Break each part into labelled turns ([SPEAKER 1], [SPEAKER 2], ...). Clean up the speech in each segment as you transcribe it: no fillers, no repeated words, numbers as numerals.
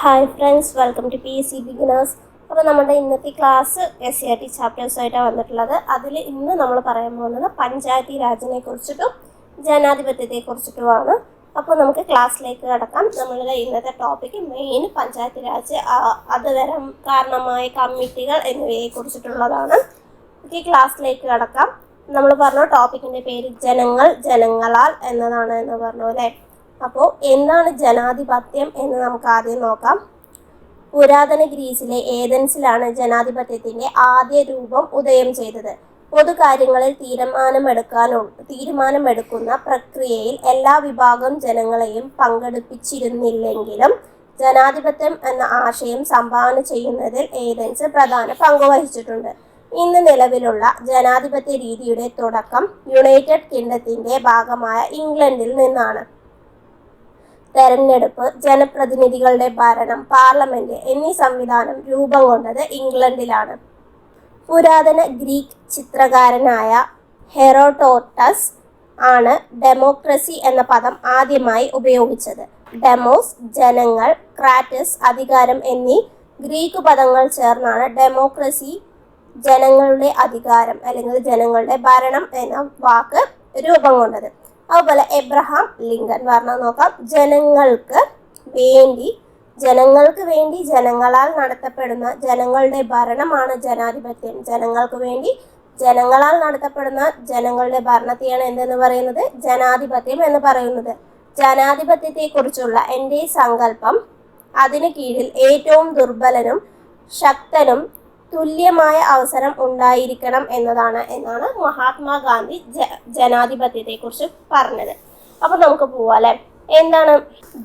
[SPEAKER 1] Hi friends, welcome to PSC beginners. അപ്പോൾ നമ്മുടെ ഇന്നത്തെ ക്ലാസ് SCRT ചാപ്റ്റേഴ്സായിട്ടാണ് വന്നിട്ടുള്ളത്. അതിൽ ഇന്ന് നമ്മൾ പറയാൻ പോകുന്നത് പഞ്ചായത്തി രാജിനെ കുറിച്ചിട്ടും ജനാധിപത്യത്തെക്കുറിച്ചിട്ടുമാണ്. അപ്പോൾ നമുക്ക് ക്ലാസ്സിലേക്ക് കടക്കാം. നമ്മളുടെ ഇന്നത്തെ ടോപ്പിക്ക് മെയിൻ പഞ്ചായത്ത് രാജ്, അത് വരാൻ കാരണമായ കമ്മിറ്റികൾ എന്നിവയെ കുറിച്ചിട്ടുള്ളതാണ്. ഈ ക്ലാസ്സിലേക്ക് കടക്കാം. നമ്മൾ പറഞ്ഞ ടോപ്പിക്കിൻ്റെ പേര് ജനങ്ങൾ ജനങ്ങളാൽ എന്നതാണ് എന്ന് പറഞ്ഞു അല്ലേ. അപ്പോൾ എന്താണ് ജനാധിപത്യം എന്ന് നമുക്ക് ആദ്യം നോക്കാം. പുരാതന ഗ്രീസിലെ ഏതൻസിലാണ് ജനാധിപത്യത്തിൻ്റെ ആദ്യ രൂപം ഉദയം ചെയ്തത്. പൊതുകാര്യങ്ങളിൽ തീരുമാനമെടുക്കുന്ന പ്രക്രിയയിൽ എല്ലാ വിഭാഗം ജനങ്ങളെയും പങ്കെടുപ്പിച്ചിരുന്നില്ലെങ്കിലും ജനാധിപത്യം എന്ന ആശയം സംഭാവന ചെയ്യുന്നതിൽ ഏതൻസ് പ്രധാന പങ്ക് വഹിച്ചിട്ടുണ്ട്. ഇന്ന് നിലവിലുള്ള ജനാധിപത്യ രീതിയുടെ തുടക്കം യുണൈറ്റഡ് കിങ്ഡത്തിൻ്റെ ഭാഗമായ ഇംഗ്ലണ്ടിൽ നിന്നാണ്. തെരഞ്ഞെടുപ്പ്, ജനപ്രതിനിധികളുടെ ഭരണം, പാർലമെന്റ് എന്നീ സംവിധാനം രൂപം കൊണ്ടത് ഇംഗ്ലണ്ടിലാണ്. പുരാതന ഗ്രീക്ക് ചിത്രകാരനായ ഹെറോഡോട്ടസ് ആണ് ഡെമോക്രസി എന്ന പദം ആദ്യമായി ഉപയോഗിച്ചത്. ഡെമോസ് ജനങ്ങൾ, ക്രാറ്റസ് അധികാരം എന്നീ ഗ്രീക്ക് പദങ്ങൾ ചേർന്നാണ് ഡെമോക്രസി ജനങ്ങളുടെ അധികാരം അല്ലെങ്കിൽ ജനങ്ങളുടെ ഭരണം എന്ന വാക്ക് രൂപം കൊണ്ടത്. അതുപോലെ എബ്രഹാം ലിങ്കൻ പറഞ്ഞാൽ നോക്കാം. ജനങ്ങൾക്ക് വേണ്ടി ജനങ്ങളാൽ നടത്തപ്പെടുന്ന ജനങ്ങളുടെ ഭരണമാണ് ജനാധിപത്യം. ജനങ്ങൾക്ക് വേണ്ടി ജനങ്ങളാൽ നടത്തപ്പെടുന്ന ജനങ്ങളുടെ ഭരണത്തെയാണ് എന്തെന്ന് പറയുന്നത്? ജനാധിപത്യം എന്ന് പറയുന്നത്. ജനാധിപത്യത്തെക്കുറിച്ചുള്ള എൻ്റെ സങ്കല്പം അതിനു കീഴിൽ ഏറ്റവും ദുർബലനും ശക്തനും തുല്യമായ അവസരം ഉണ്ടായിരിക്കണം എന്നാണ് മഹാത്മാഗാന്ധി ജനാധിപത്യത്തെക്കുറിച്ച് പറഞ്ഞത്. അപ്പോൾ നമുക്ക് പോവാം അല്ലേ. എന്താണ്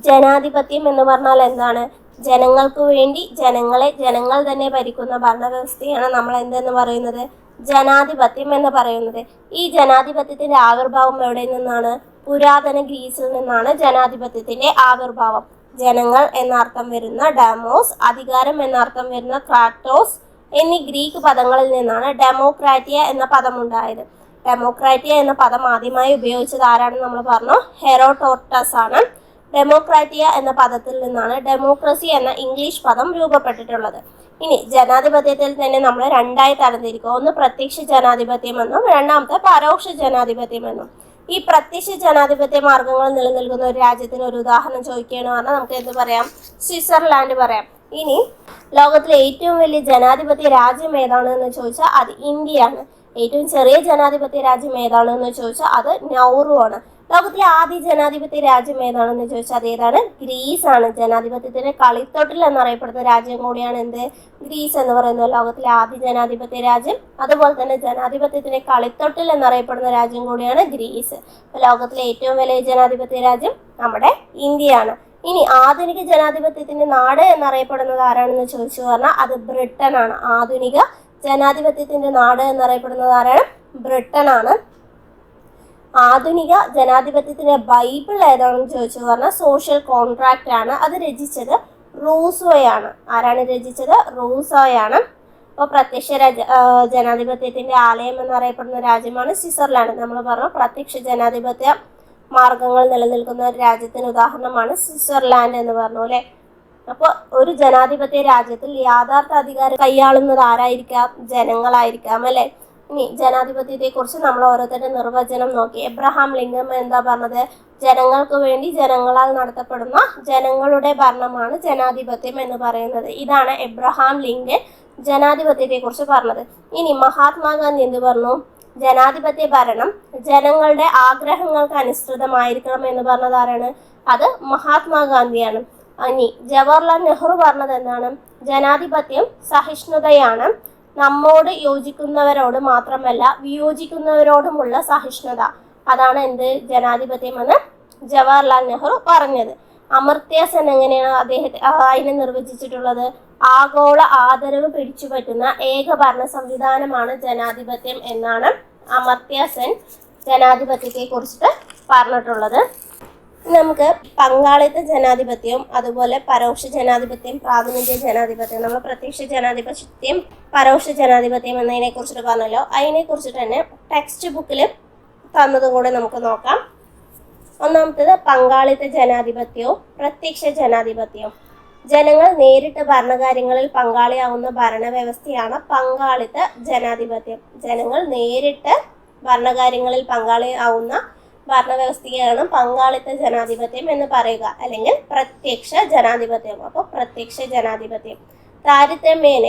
[SPEAKER 1] ജനാധിപത്യം എന്ന് പറഞ്ഞാൽ എന്താണ്? ജനങ്ങൾക്ക് വേണ്ടി ജനങ്ങൾ തന്നെ ഭരിക്കുന്ന ഭരണവ്യവസ്ഥയാണ് നമ്മൾ എന്തെന്ന് പറയുന്നത്? ജനാധിപത്യം എന്ന് പറയുന്നത്. ഈ ജനാധിപത്യത്തിന്റെ ആവിർഭാവം എവിടെ നിന്നാണ്? പുരാതന ഗ്രീസിൽ നിന്നാണ് ജനാധിപത്യത്തിന്റെ ആവിർഭാവം. ജനങ്ങൾ എന്നർത്ഥം വരുന്ന ഡെമോസ്, അധികാരം എന്നർത്ഥം വരുന്ന ക്രാറ്റോസ് എന്നീ ഗ്രീക്ക് പദങ്ങളിൽ നിന്നാണ് ഡെമോക്രാറ്റിയ എന്ന പദം ഉണ്ടായത്. ഡെമോക്രാറ്റിയ എന്ന പദം ആദ്യമായി ഉപയോഗിച്ചത് ആരാണെന്ന് നമ്മൾ പറഞ്ഞു? ഹെറോഡോട്ടസ് ആണ്. ഡെമോക്രാറ്റിയ എന്ന പദത്തിൽ നിന്നാണ് ഡെമോക്രസി എന്ന ഇംഗ്ലീഷ് പദം രൂപപ്പെട്ടിട്ടുള്ളത്. ഇനി ജനാധിപത്യത്തിൽ തന്നെ നമ്മൾ രണ്ടായി തരംതിരിക്കുക. ഒന്ന് പ്രത്യക്ഷ ജനാധിപത്യം എന്നും രണ്ടാമത്തെ പരോക്ഷ ജനാധിപത്യം എന്നും. ഈ പ്രത്യക്ഷ ജനാധിപത്യ മാർഗങ്ങൾ നിലനിൽക്കുന്ന ഒരു രാജ്യത്തിന് ഒരു ഉദാഹരണം ചോദിക്കുകയാണ് പറഞ്ഞാൽ നമുക്ക് എന്ത് പറയാം? സ്വിറ്റ്സർലാൻഡ് പറയാം. ഇനി ലോകത്തിലെ ഏറ്റവും വലിയ ജനാധിപത്യ രാജ്യം ഏതാണെന്ന് ചോദിച്ചാൽ അത് ഇന്ത്യയാണ്. ഏറ്റവും ചെറിയ ജനാധിപത്യ രാജ്യം ഏതാണെന്ന് ചോദിച്ചാൽ അത് നൗറു ആണ്. ലോകത്തിലെ ആദ്യ ജനാധിപത്യ രാജ്യം ഏതാണെന്ന് ചോദിച്ചാൽ അത് ഏതാണ്? ഗ്രീസ് ആണ്. ജനാധിപത്യത്തിന്റെ കളിത്തൊട്ടിൽ എന്നറിയപ്പെടുന്ന രാജ്യം കൂടിയാണ് എന്ത്? ഗ്രീസ് എന്ന് പറയുന്നത്. ലോകത്തിലെ ആദ്യ ജനാധിപത്യ രാജ്യം, അതുപോലെ തന്നെ ജനാധിപത്യത്തിന്റെ കളിത്തൊട്ടിൽ എന്നറിയപ്പെടുന്ന രാജ്യം കൂടിയാണ് ഗ്രീസ്. ലോകത്തിലെ ഏറ്റവും വലിയ ജനാധിപത്യ രാജ്യം നമ്മുടെ ഇന്ത്യയാണ്. ഇനി ആധുനിക ജനാധിപത്യത്തിന്റെ നാട് എന്നറിയപ്പെടുന്നത് ആരാണെന്ന് ചോദിച്ചു പറഞ്ഞാൽ അത് ബ്രിട്ടൻ ആണ്. ആധുനിക ജനാധിപത്യത്തിന്റെ നാട് എന്നറിയപ്പെടുന്നത് ആരാണ്? ബ്രിട്ടൻ ആണ്. ആധുനിക ജനാധിപത്യത്തിന്റെ ബൈബിൾ ഏതാണെന്ന് ചോദിച്ചു പറഞ്ഞാൽ സോഷ്യൽ കോൺട്രാക്റ്റ് ആണ്. അത് രചിച്ചത് റൂസോയാണ്. ആരാണ് രചിച്ചത്? റൂസോയാണ്. അപ്പോൾ പ്രത്യക്ഷ ജനാധിപത്യത്തിന്റെ ആലയം എന്നറിയപ്പെടുന്ന രാജ്യമാണ് സ്വിറ്റ്സർലാൻഡ്. നമ്മൾ പറഞ്ഞു പ്രത്യക്ഷ ജനാധിപത്യ മാർഗങ്ങൾ നിലനിൽക്കുന്ന ഒരു രാജ്യത്തിന് ഉദാഹരണമാണ് സ്വിറ്റ്സർലാൻഡ് എന്ന് പറഞ്ഞു അല്ലേ. അപ്പോൾ ഒരു ജനാധിപത്യ രാജ്യത്തിൽ യാഥാർത്ഥ അധികാരം കൈയാളുന്നത് ആരായിരിക്കാം? ജനങ്ങളായിരിക്കാം അല്ലേ. ഇനി ജനാധിപത്യത്തെക്കുറിച്ച് നമ്മൾ ഓരോരുത്തരുടെ നിർവചനം നോക്കി. എബ്രഹാം ലിങ്കൻ എന്താ പറഞ്ഞത്? ജനങ്ങൾക്ക് വേണ്ടി ജനങ്ങളാൽ നടത്തപ്പെടുന്ന ജനങ്ങളുടെ ഭരണമാണ് ജനാധിപത്യം എന്ന് പറയുന്നത്. ഇതാണ് എബ്രഹാം ലിങ്കൻ ജനാധിപത്യത്തെക്കുറിച്ച് പറഞ്ഞത്. ഇനി മഹാത്മാഗാന്ധി എന്ത് പറഞ്ഞു? ജനാധിപത്യ ഭരണം ജനങ്ങളുടെ ആഗ്രഹങ്ങൾക്ക് അനുസൃതമായിരിക്കണം എന്ന് പറഞ്ഞത് ആരാണ്? അത് മഹാത്മാഗാന്ധിയാണ്. ഇനി ജവഹർലാൽ നെഹ്റു പറഞ്ഞത് എന്താണ്? ജനാധിപത്യം സഹിഷ്ണുതയാണ്. നമ്മോട് യോജിക്കുന്നവരോട് മാത്രമല്ല വിയോജിക്കുന്നവരോടുമുള്ള സഹിഷ്ണുത. അതാണ് എന്ത്? ജനാധിപത്യം എന്ന് ജവഹർലാൽ നെഹ്റു പറഞ്ഞത്. അമർത്യ സെൻ എങ്ങനെയാണ് അതിനെ നിർവചിച്ചിട്ടുള്ളത്? ആഗോള ആദരവ് പിടിച്ചുപറ്റുന്ന ഏക ഭരണ സംവിധാനമാണ് ജനാധിപത്യം എന്നാണ് അമർത്യ സെൻ ജനാധിപത്യത്തെ കുറിച്ചിട്ട് പറഞ്ഞിട്ടുള്ളത്. നമുക്ക് പങ്കാളിത്ത ജനാധിപത്യവും അതുപോലെ പരോക്ഷ ജനാധിപത്യം, പ്രാതിനിധ്യ ജനാധിപത്യം, നമ്മൾ പ്രത്യക്ഷ ജനാധിപത്യം പരോക്ഷ ജനാധിപത്യം എന്നതിനെ കുറിച്ചിട്ട് പറഞ്ഞല്ലോ. അതിനെ കുറിച്ചിട്ട് തന്നെ ടെക്സ്റ്റ് ബുക്കിൽ തന്നതും കൂടെ നമുക്ക് നോക്കാം. ഒന്നാമത്തേത് പങ്കാളിത്ത ജനാധിപത്യവും പ്രത്യക്ഷ ജനാധിപത്യവും. ജനങ്ങൾ നേരിട്ട് ഭരണകാര്യങ്ങളിൽ പങ്കാളിയാവുന്ന ഭരണവ്യവസ്ഥയാണ് പങ്കാളിത്ത ജനാധിപത്യം. ജനങ്ങൾ നേരിട്ട് ഭരണകാര്യങ്ങളിൽ പങ്കാളിയാവുന്ന ഭരണവ്യവസ്ഥയാണ് പങ്കാളിത്ത ജനാധിപത്യം എന്ന് പറയുക, അല്ലെങ്കിൽ പ്രത്യക്ഷ ജനാധിപത്യം. അപ്പോൾ പ്രത്യക്ഷ ജനാധിപത്യം താരതമ്യേന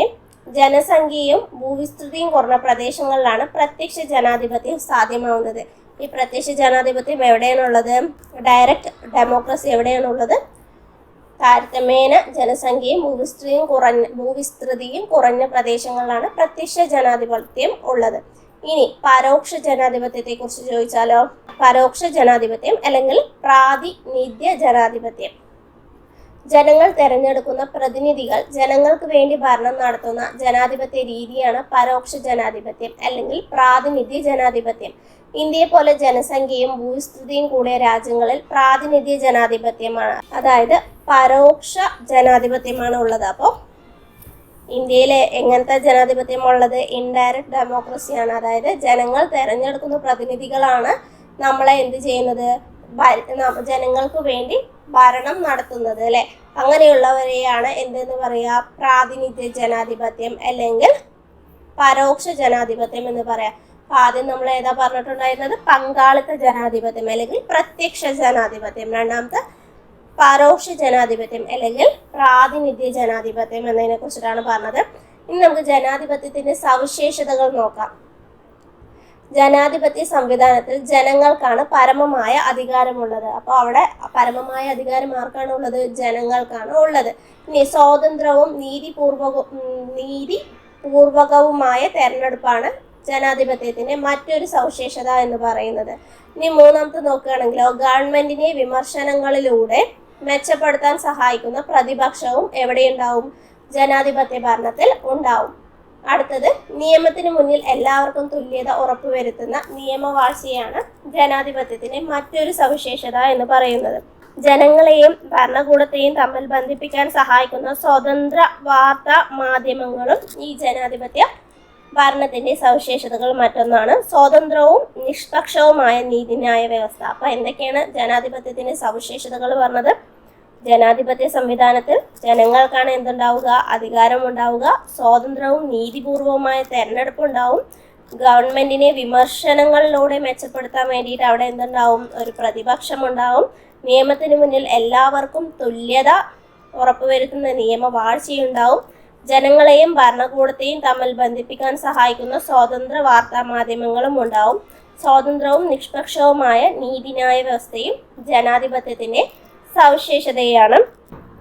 [SPEAKER 1] ജനസംഖ്യയും ഭൂവിസ്തൃതിയും കുറഞ്ഞ പ്രദേശങ്ങളിലാണ് പ്രത്യക്ഷ ജനാധിപത്യം സാധ്യമാവുന്നത്. ഈ പ്രത്യക്ഷ ജനാധിപത്യം എവിടെയാണുള്ളത്? Direct democracy എവിടെയാണുള്ളത്? താരതമ്യേന ജനസംഖ്യയും ഭൂവിസ്തൃതിയും കുറഞ്ഞ പ്രദേശങ്ങളിലാണ് പ്രത്യക്ഷ ജനാധിപത്യം ഉള്ളത്. ഇനി പരോക്ഷ ജനാധിപത്യത്തെ കുറിച്ച് ചോദിച്ചാലോ? പരോക്ഷ ജനാധിപത്യം അല്ലെങ്കിൽ പ്രാതിനിധ്യ ജനാധിപത്യം. ജനങ്ങൾ തെരഞ്ഞെടുക്കുന്ന പ്രതിനിധികൾ ജനങ്ങൾക്ക് വേണ്ടി ഭരണം നടത്തുന്ന ജനാധിപത്യ രീതിയാണ് പരോക്ഷ ജനാധിപത്യം അല്ലെങ്കിൽ പ്രാതിനിധ്യ ജനാധിപത്യം. ഇന്ത്യയെ പോലെ ജനസംഖ്യയും ഭൂവിസ്തൃതിയും കൂടിയ രാജ്യങ്ങളിൽ പ്രാതിനിധ്യ ജനാധിപത്യമാണ്, അതായത് പരോക്ഷ ജനാധിപത്യമാണ് ഉള്ളത്. അപ്പോൾ ഇന്ത്യയിലെ എങ്ങനത്തെ ജനാധിപത്യമുള്ളത്? ഇൻഡയറക്റ്റ് ഡെമോക്രസിയാണ്. അതായത് ജനങ്ങൾ തെരഞ്ഞെടുക്കുന്ന പ്രതിനിധികളാണ് നമ്മളെ എന്ത് ചെയ്യുന്നത്? ജനങ്ങൾക്ക് വേണ്ടി ഭരണം നടത്തുന്നത്, അല്ലെ? അങ്ങനെയുള്ളവരെയാണ് എന്തെന്ന് പറയാ? പ്രാതിനിധ്യ ജനാധിപത്യം അല്ലെങ്കിൽ പരോക്ഷ ജനാധിപത്യം എന്ന് പറയാം. ആദ്യം നമ്മൾ ഏതാ പറഞ്ഞിട്ടുണ്ടായിരുന്നത്? പങ്കാളിത്ത ജനാധിപത്യം അല്ലെങ്കിൽ പ്രത്യക്ഷ ജനാധിപത്യം. രണ്ടാമത്തെ പരോക്ഷ ജനാധിപത്യം അല്ലെങ്കിൽ പ്രാതിനിധ്യ ജനാധിപത്യം എന്നതിനെ കുറിച്ചിട്ടാണ് പറഞ്ഞത്. ഇനി നമുക്ക് ജനാധിപത്യത്തിന്റെ സവിശേഷതകൾ നോക്കാം. ജനാധിപത്യ സംവിധാനത്തിൽ ജനങ്ങൾക്കാണ് പരമമായ അധികാരമുള്ളത്. അപ്പോൾ അവിടെ പരമമായ അധികാരം ആർക്കാണ് ഉള്ളത്? ജനങ്ങൾക്കാണ് ഉള്ളത്. ഇനി സ്വതന്ത്രവും നീതിപൂർവകവുമായ തെരഞ്ഞെടുപ്പാണ് ജനാധിപത്യത്തിന്റെ മറ്റൊരു സവിശേഷത എന്ന് പറയുന്നത്. ഇനി മൂന്നാമത്തെ നോക്കുകയാണെങ്കിലോ, ഗവൺമെന്റിനെ വിമർശനങ്ങളിലൂടെ മെച്ചപ്പെടുത്താൻ സഹായിക്കുന്ന പ്രതിപക്ഷവും എവിടെയുണ്ടാവും? ജനാധിപത്യ ഭരണത്തിൽ ഉണ്ടാവും. അടുത്തത് നിയമത്തിന് മുന്നിൽ എല്ലാവർക്കും തുല്യത ഉറപ്പുവരുത്തുന്ന നിയമവാഴ്ചയാണ് ജനാധിപത്യത്തിന്റെ മറ്റൊരു സവിശേഷത എന്ന് പറയുന്നത്. ജനങ്ങളെയും ഭരണകൂടത്തെയും തമ്മിൽ ബന്ധിപ്പിക്കാൻ സഹായിക്കുന്ന സ്വതന്ത്ര വാർത്താ മാധ്യമങ്ങളും ഈ ജനാധിപത്യ ഭരണത്തിന്റെ സവിശേഷതകൾ മറ്റൊന്നാണ്. സ്വതന്ത്രവും നിഷ്പക്ഷവുമായ നീതിന്യായ വ്യവസ്ഥ. അപ്പൊ എന്തൊക്കെയാണ് ജനാധിപത്യത്തിന്റെ സവിശേഷതകൾ പറഞ്ഞത്? ജനാധിപത്യ സംവിധാനത്തിൽ ജനങ്ങൾക്കാണ് എന്തുണ്ടാവുക? അധികാരം ഉണ്ടാവുക. സ്വതന്ത്രവും നീതിപൂർവവുമായ തെരഞ്ഞെടുപ്പ് ഉണ്ടാവും. ഗവൺമെന്റിനെ വിമർശനങ്ങളിലൂടെ മെച്ചപ്പെടുത്താൻ വേണ്ടിയിട്ട് അവിടെ എന്തുണ്ടാവും? ഒരു പ്രതിപക്ഷം ഉണ്ടാവും. നിയമത്തിന് മുന്നിൽ എല്ലാവർക്കും തുല്യത ഉറപ്പുവരുത്തുന്ന നിയമവാഴ്ചയുണ്ടാവും. ജനങ്ങളെയും ഭരണകൂടത്തെയും തമ്മിൽ ബന്ധിപ്പിക്കാൻ സഹായിക്കുന്ന സ്വതന്ത്ര വാർത്താ മാധ്യമങ്ങളും ഉണ്ടാവും. സ്വതന്ത്രവും നിഷ്പക്ഷവുമായ നീതിന്യായ വ്യവസ്ഥയും ജനാധിപത്യത്തിന്റെ സവിശേഷതയാണ്.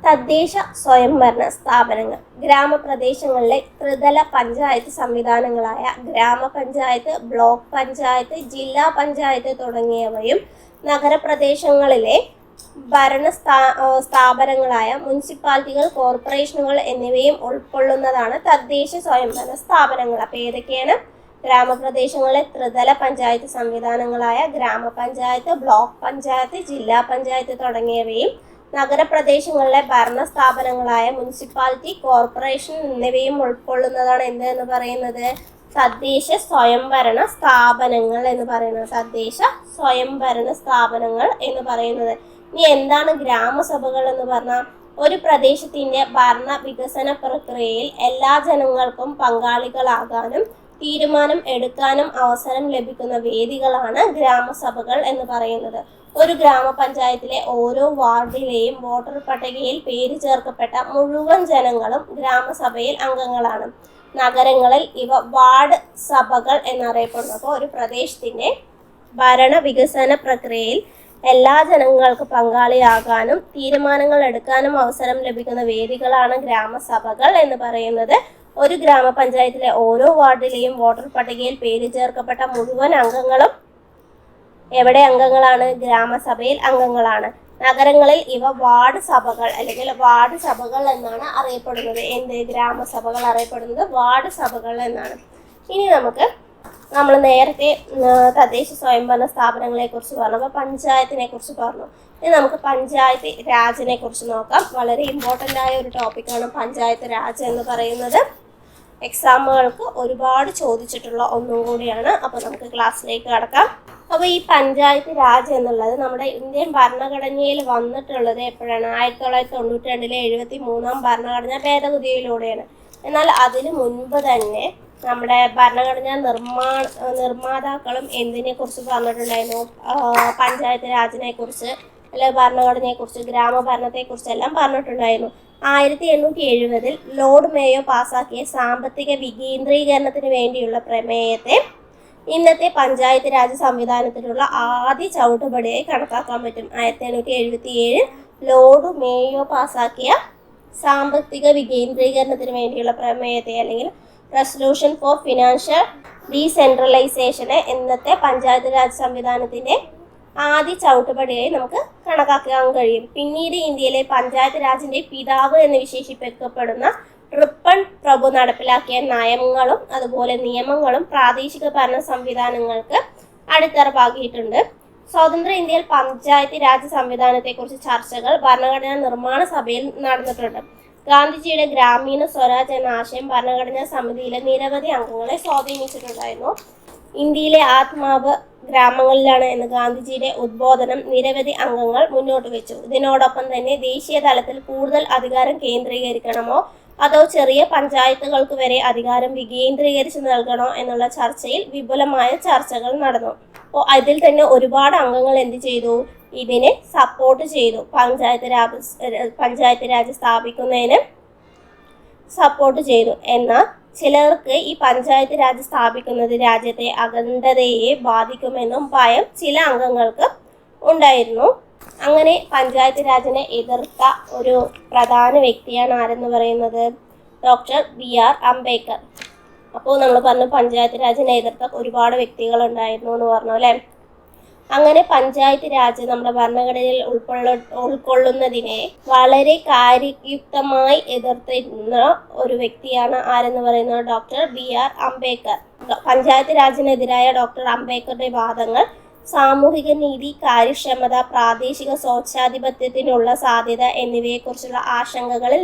[SPEAKER 1] തദ്ദേശ സ്വയംഭരണ സ്ഥാപനങ്ങൾ ഗ്രാമപ്രദേശങ്ങളിലെ ത്രിതല പഞ്ചായത്ത് സംവിധാനങ്ങളായ ഗ്രാമപഞ്ചായത്ത്, ബ്ലോക്ക് പഞ്ചായത്ത്, ജില്ലാ പഞ്ചായത്ത് തുടങ്ങിയവയും നഗരപ്രദേശങ്ങളിലെ ഭരണ സ്ഥാപനങ്ങളായ മുനിസിപ്പാലിറ്റികൾ, കോർപ്പറേഷനുകൾ എന്നിവയും ഉൾക്കൊള്ളുന്നതാണ് തദ്ദേശ സ്വയംഭരണ സ്ഥാപനങ്ങൾ. അപ്പോൾ ഏതൊക്കെയാണ്? ഗ്രാമപ്രദേശങ്ങളിലെ ത്രിതല പഞ്ചായത്ത് സംവിധാനങ്ങളായ ഗ്രാമപഞ്ചായത്ത്, ബ്ലോക്ക് പഞ്ചായത്ത്, ജില്ലാ പഞ്ചായത്ത് തുടങ്ങിയവയും നഗരപ്രദേശങ്ങളിലെ ഭരണ സ്ഥാപനങ്ങളായ മുനിസിപ്പാലിറ്റി, കോർപ്പറേഷൻ എന്നിവയും ഉൾക്കൊള്ളുന്നതാണ് എന്തെന്ന് പറയുന്നത്? തദ്ദേശ സ്വയംഭരണ സ്ഥാപനങ്ങൾ എന്ന് പറയുന്നത്. തദ്ദേശ സ്വയംഭരണ സ്ഥാപനങ്ങൾ എന്ന് പറയുന്നത്. ഇനി എന്താണ് ഗ്രാമസഭകൾ എന്ന് പറഞ്ഞാൽ? ഒരു പ്രദേശത്തിന്റെ ഭരണ വികസന പ്രക്രിയയിൽ എല്ലാ ജനങ്ങൾക്കും പങ്കാളികളാകാനും തീരുമാനം എടുക്കാനും അവസരം ലഭിക്കുന്ന വേദികളാണ് ഗ്രാമസഭകൾ എന്ന് പറയുന്നത്. ഒരു ഗ്രാമപഞ്ചായത്തിലെ ഓരോ വാർഡിലെയും വോട്ടർ പട്ടികയിൽ പേര് ചേർക്കപ്പെട്ട മുഴുവൻ ജനങ്ങളും ഗ്രാമസഭയിൽ അംഗങ്ങളാണ്. നഗരങ്ങളിൽ ഇവ വാർഡ് സഭകൾ എന്നറിയപ്പെടുന്നു. അപ്പോൾ ഒരു പ്രദേശത്തിന്റെ ഭരണ വികസന പ്രക്രിയയിൽ എല്ലാ ജനങ്ങൾക്കും പങ്കാളിയാകാനും തീരുമാനങ്ങൾ എടുക്കാനും അവസരം ലഭിക്കുന്ന വേദികളാണ് ഗ്രാമസഭകൾ എന്ന് പറയുന്നത്. ഒരു ഗ്രാമപഞ്ചായത്തിലെ ഓരോ വാർഡിലെയും വോട്ടർ പട്ടികയിൽ പേര് ചേർക്കപ്പെട്ട മുഴുവൻ അംഗങ്ങളും എവിടെ അംഗങ്ങളാണ്? ഗ്രാമസഭയിൽ അംഗങ്ങളാണ്. നഗരങ്ങളിൽ ഇവ വാർഡ് സഭകൾ അല്ലെങ്കിൽ വാർഡ് സഭകൾ എന്നാണ് അറിയപ്പെടുന്നത്. എന്ത്? ഗ്രാമസഭകൾ അറിയപ്പെടുന്നത് വാർഡ് സഭകൾ എന്നാണ്. ഇനി നമ്മൾ നേരത്തെ തദ്ദേശ സ്വയംഭരണ സ്ഥാപനങ്ങളെ കുറിച്ച് പറഞ്ഞു, അപ്പോൾ പഞ്ചായത്തിനെ കുറിച്ച് പറഞ്ഞു. ഇനി നമുക്ക് പഞ്ചായത്ത് രാജിനെ കുറിച്ച് നോക്കാം. വളരെ ഇമ്പോർട്ടൻ്റ് ആയ ഒരു ടോപ്പിക്കാണ് പഞ്ചായത്ത് രാജ് എന്ന് പറയുന്നത്. എക്സാമുകൾക്ക് ഒരുപാട് ചോദിച്ചിട്ടുള്ള ഒന്നും കൂടിയാണ്. അപ്പോൾ നമുക്ക് ക്ലാസ്സിലേക്ക് കടക്കാം. അപ്പോൾ ഈ പഞ്ചായത്ത് രാജ് എന്നുള്ളത് നമ്മുടെ ഇന്ത്യൻ ഭരണഘടനയിൽ വന്നിട്ടുള്ളത് എപ്പോഴാണ്? 1992 73 ഭരണഘടനാ ഭേദഗതിയിലൂടെയാണ്. എന്നാൽ അതിനു മുൻപ് തന്നെ നമ്മുടെ ഭരണഘടനാ നിർമ്മാതാക്കളും എന്തിനെ കുറിച്ച് പറഞ്ഞിട്ടുണ്ടായിരുന്നു? പഞ്ചായത്ത് രാജിനെ കുറിച്ച്, അല്ലെങ്കിൽ ഭരണഘടനയെക്കുറിച്ച്, ഗ്രാമഭരണത്തെക്കുറിച്ച് എല്ലാം പറഞ്ഞിട്ടുണ്ടായിരുന്നു. 1870 ലോർഡ് മേയോ പാസാക്കിയ സാമ്പത്തിക വികേന്ദ്രീകരണത്തിന് വേണ്ടിയുള്ള പ്രമേയത്തെ ഇന്നത്തെ പഞ്ചായത്ത് രാജ് സംവിധാനത്തിലുള്ള ആദ്യ ചവിട്ടുപടിയായി കണക്കാക്കാൻ പറ്റും. 1877 ലോർഡ് മേയോ പാസാക്കിയ സാമ്പത്തിക വികേന്ദ്രീകരണത്തിന് വേണ്ടിയുള്ള പ്രമേയത്തെ, അല്ലെങ്കിൽ റെസൊല്യൂഷൻ ഫോർ ഫിനാൻഷ്യൽ ഡീസെൻട്രലൈസേഷനെ ഇന്നത്തെ പഞ്ചായത്ത് രാജ് സംവിധാനത്തിൻ്റെ ആദ്യ ചവിട്ടുപടിയായി നമുക്ക് കണക്കാക്കാൻ കഴിയും. പിന്നീട് ഇന്ത്യയിലെ പഞ്ചായത്ത് രാജിൻ്റെ പിതാവ് എന്ന് വിശേഷിപ്പിക്കപ്പെടുന്ന റിപ്പൺ പ്രഭു നടപ്പിലാക്കിയ നയങ്ങളും അതുപോലെ നിയമങ്ങളും പ്രാദേശിക ഭരണ സംവിധാനങ്ങൾക്ക് അടിത്തറ പാകിയിട്ടുണ്ട്. സ്വതന്ത്ര ഇന്ത്യയിൽ പഞ്ചായത്ത് രാജ് സംവിധാനത്തെക്കുറിച്ച് ചർച്ചകൾ ഭരണഘടനാ നിർമ്മാണ സഭയിൽ നടന്നിട്ടുണ്ട്. ഗാന്ധിജിയുടെ ഗ്രാമീണ സ്വരാജ് എന്ന ആശയം ഭരണഘടനാ സമിതിയിലെ നിരവധി അംഗങ്ങളെ സ്വാധീനിച്ചിട്ടുണ്ടായിരുന്നു. ഇന്ത്യയിലെ ആത്മാവ് ഗ്രാമങ്ങളിലാണ് എന്ന ഗാന്ധിജിയുടെ ഉദ്ബോധനം നിരവധി അംഗങ്ങൾ മുന്നോട്ട് വെച്ചു. ഇതിനോടൊപ്പം തന്നെ ദേശീയ തലത്തിൽ കൂടുതൽ അധികാരം കേന്ദ്രീകരിക്കണമോ അതോ ചെറിയ പഞ്ചായത്തുകൾക്ക് വരെ അധികാരം വികേന്ദ്രീകരിച്ച് നൽകണോ എന്നുള്ള ചർച്ചയിൽ വിപുലമായ ചർച്ചകൾ നടന്നു. അപ്പോൾ അതിൽ തന്നെ ഒരുപാട് അംഗങ്ങൾ എന്ത് ചെയ്തു? ഇതിനെ സപ്പോർട്ട് ചെയ്തു. പഞ്ചായത്ത് രാജ് സ്ഥാപിക്കുന്നതിന് സപ്പോർട്ട് ചെയ്തു. എന്നാൽ ചിലർക്ക് ഈ പഞ്ചായത്ത് രാജ് സ്ഥാപിക്കുന്നത് രാജ്യത്തെ അഖണ്ഡതയെ ബാധിക്കുമെന്നും ഭയം ചില അംഗങ്ങൾക്ക് ഉണ്ടായിരുന്നു. അങ്ങനെ പഞ്ചായത്ത് രാജിനെ എതിർത്ത ഒരു പ്രധാന വ്യക്തിയാണ് ആരെന്ന് പറയുന്നത്? Doctor BR Ambedkar. അപ്പോൾ നമ്മൾ പറഞ്ഞു പഞ്ചായത്ത് രാജിനെ എതിർത്ത ഒരുപാട് വ്യക്തികളുണ്ടായിരുന്നു എന്ന് പറഞ്ഞു അല്ലേ. അങ്ങനെ പഞ്ചായത്ത് രാജ് നമ്മുടെ ഭരണഘടനയിൽ ഉൾക്കൊള്ളുന്നതിനെ വളരെ കാര്യയുക്തമായി എതിർത്തിരുന്ന ഒരു വ്യക്തിയാണ് ആരെന്ന് പറയുന്നത്? Doctor BR Ambedkar. പഞ്ചായത്ത് രാജിനെതിരായ ഡോക്ടർ അംബേദ്കറുടെ വാദങ്ങൾ സാമൂഹിക നീതി, കാര്യക്ഷമത, പ്രാദേശിക സ്വേച്ഛാധിപത്യത്തിനുള്ള സാധ്യത എന്നിവയെക്കുറിച്ചുള്ള ആശങ്കകളിൽ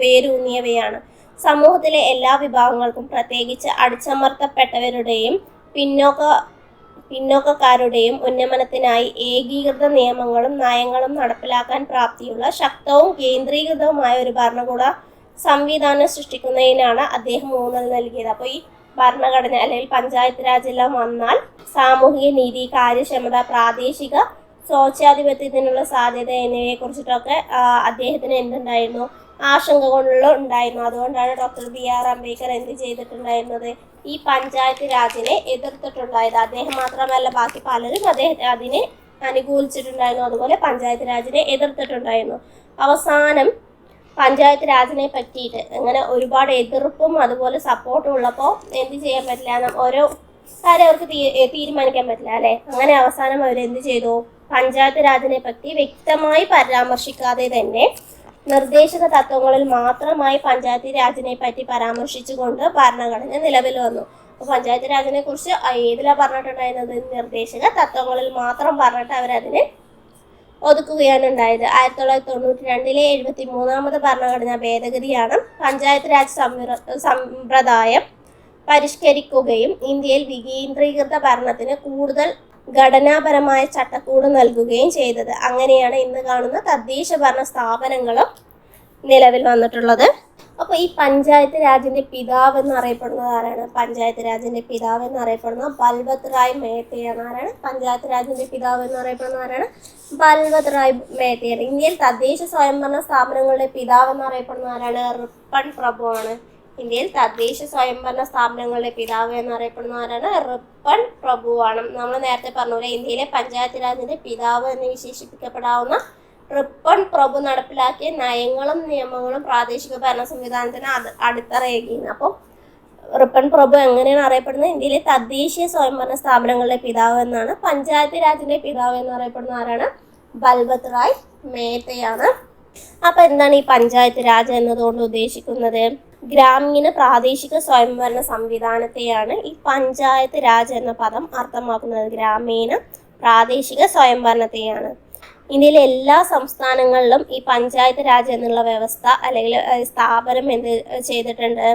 [SPEAKER 1] വേരൂന്നിയവയാണ്. സമൂഹത്തിലെ എല്ലാ വിഭാഗങ്ങൾക്കും, പ്രത്യേകിച്ച് അടിച്ചമർത്തപ്പെട്ടവരുടെയും പിന്നോക്കക്കാരുടെയും ഉന്നമനത്തിനായി ഏകീകൃത നിയമങ്ങളും നയങ്ങളും നടപ്പിലാക്കാൻ പ്രാപ്തിയുള്ള ശക്തവും കേന്ദ്രീകൃതവുമായ ഒരു ഭരണകൂട സംവിധാനം സൃഷ്ടിക്കുന്നതിനാണ് അദ്ദേഹം ഊന്നൽ നൽകിയത്. അപ്പോൾ ഈ ഭരണഘടന അല്ലെങ്കിൽ പഞ്ചായത്ത് രാജെല്ലാം വന്നാൽ സാമൂഹിക നീതി, കാര്യക്ഷമത, പ്രാദേശിക സ്വേച്ഛാധിപത്യത്തിനുള്ള സാധ്യത എന്നിവയെ കുറിച്ചിട്ടൊക്കെ അദ്ദേഹത്തിന് എന്തുണ്ടായിരുന്നു? ആശങ്കകൾ ഉണ്ടായിരുന്നു. അതുകൊണ്ടാണ് ഡോക്ടർ BR അംബേദ്കർ എന്ത് ചെയ്തിട്ടുണ്ടായിരുന്നത്? ഈ പഞ്ചായത്ത് രാജിനെ എതിർത്തിട്ടുണ്ടായത്. അദ്ദേഹം മാത്രമല്ല, ബാക്കി പലരും അതിനെ അനുകൂലിച്ചിട്ടുണ്ടായിരുന്നു. അതുപോലെ പഞ്ചായത്ത് രാജിനെ എതിർത്തിട്ടുണ്ടായിരുന്നു. അവസാനം പഞ്ചായത്ത് രാജിനെ പറ്റിയിട്ട് അങ്ങനെ ഒരുപാട് എതിർപ്പും അതുപോലെ സപ്പോർട്ടും ഉള്ളപ്പോൾ എന്ത് ചെയ്യാൻ പറ്റില്ല, ഓരോ കാര്യം അവർക്ക് തീരുമാനിക്കാൻ പറ്റില്ല അല്ലേ. അങ്ങനെ അവസാനം അവരെന്ത് ചെയ്തു? പഞ്ചായത്ത് രാജിനെ പറ്റി വ്യക്തമായി പരാമർശിക്കാതെ തന്നെ നിർദ്ദേശക തത്വങ്ങളിൽ മാത്രമായി പഞ്ചായത്ത് രാജിനെ പറ്റി പരാമർശിച്ചുകൊണ്ട് ഭരണഘടന നിലവിൽ വന്നു. അപ്പോൾ പഞ്ചായത്ത് രാജിനെ കുറിച്ച് ഏതിലാണ് പറഞ്ഞിട്ടുണ്ടായിരുന്നത്? നിർദ്ദേശക തത്വങ്ങളിൽ മാത്രം പറഞ്ഞിട്ട് അവരതിനെ ഒതുക്കുകയാണ് ഉണ്ടായത്. 1992 73 ഭരണഘടനാ ഭേദഗതിയാണ് പഞ്ചായത്ത് രാജ് സമ്പ്രദായം പരിഷ്കരിക്കുകയും ഇന്ത്യയിൽ വികേന്ദ്രീകൃത ഭരണത്തിന് കൂടുതൽ ഘടനാപരമായ ചട്ടക്കൂട് നൽകുകയും ചെയ്തത്. അങ്ങനെയാണ് ഇന്ന് കാണുന്ന തദ്ദേശ ഭരണ സ്ഥാപനങ്ങളും നിലവിൽ വന്നിട്ടുള്ളത്. അപ്പോൾ ഈ പഞ്ചായത്ത് രാജിൻ്റെ പിതാവ് എന്നറിയപ്പെടുന്നത് ആരാണ്? പഞ്ചായത്ത് രാജിൻ്റെ പിതാവ് എന്നറിയപ്പെടുന്ന ബൽവത് റായ് മേത്തയാണ്. ആരാണ് പഞ്ചായത്ത് രാജിൻ്റെ പിതാവ് എന്നറിയപ്പെടുന്ന ആരാണ്? ബൽവത് റായ് മേത്തയാണ്. ഇന്ത്യയിൽ തദ്ദേശ സ്വയംഭരണ സ്ഥാപനങ്ങളുടെ പിതാവ് എന്നറിയപ്പെടുന്ന ആരാണ്? റിപ്പൺ പ്രഭു ആണ്. ഇന്ത്യയിൽ തദ്ദേശ സ്വയംഭരണ സ്ഥാപനങ്ങളുടെ പിതാവ് എന്നറിയപ്പെടുന്ന ആരാണ്? റിപ്പൺ പ്രഭുവാണ്. നമ്മൾ നേരത്തെ പറഞ്ഞ ഇന്ത്യയിലെ പഞ്ചായത്ത് രാജിൻ്റെ പിതാവ് എന്ന് വിശേഷിപ്പിക്കപ്പെടാവുന്ന റിപ്പൺ പ്രഭു നടപ്പിലാക്കിയ നയങ്ങളും നിയമങ്ങളും പ്രാദേശിക ഭരണ സംവിധാനത്തിന് അടിത്തറയാക്കിയിരുന്നു. അപ്പോൾ റിപ്പൺ പ്രഭു എങ്ങനെയാണ് അറിയപ്പെടുന്നത്? ഇന്ത്യയിലെ തദ്ദേശീയ സ്വയംഭരണ സ്ഥാപനങ്ങളുടെ പിതാവ് എന്നാണ്. പഞ്ചായത്ത് രാജിൻ്റെ പിതാവ് എന്നറിയപ്പെടുന്ന ആരാണ്? ബൽവത് റായ് മേത്തയാണ്. അപ്പോൾ എന്താണ് ഈ പഞ്ചായത്ത് രാജ് എന്നതുകൊണ്ട് ഉദ്ദേശിക്കുന്നത്? ഗ്രാമീണ പ്രാദേശിക സ്വയംഭരണ സംവിധാനത്തെയാണ് ഈ പഞ്ചായത്ത് രാജ് എന്ന പദം അർത്ഥമാക്കുന്നത്. ഗ്രാമീണ പ്രാദേശിക സ്വയംഭരണത്തെയാണ്. ഇന്ത്യയിലെ എല്ലാ സംസ്ഥാനങ്ങളിലും ഈ പഞ്ചായത്ത് രാജ് എന്നുള്ള വ്യവസ്ഥ അല്ലെങ്കിൽ സ്ഥാപനം എന്ത് ചെയ്തിട്ടുണ്ട്?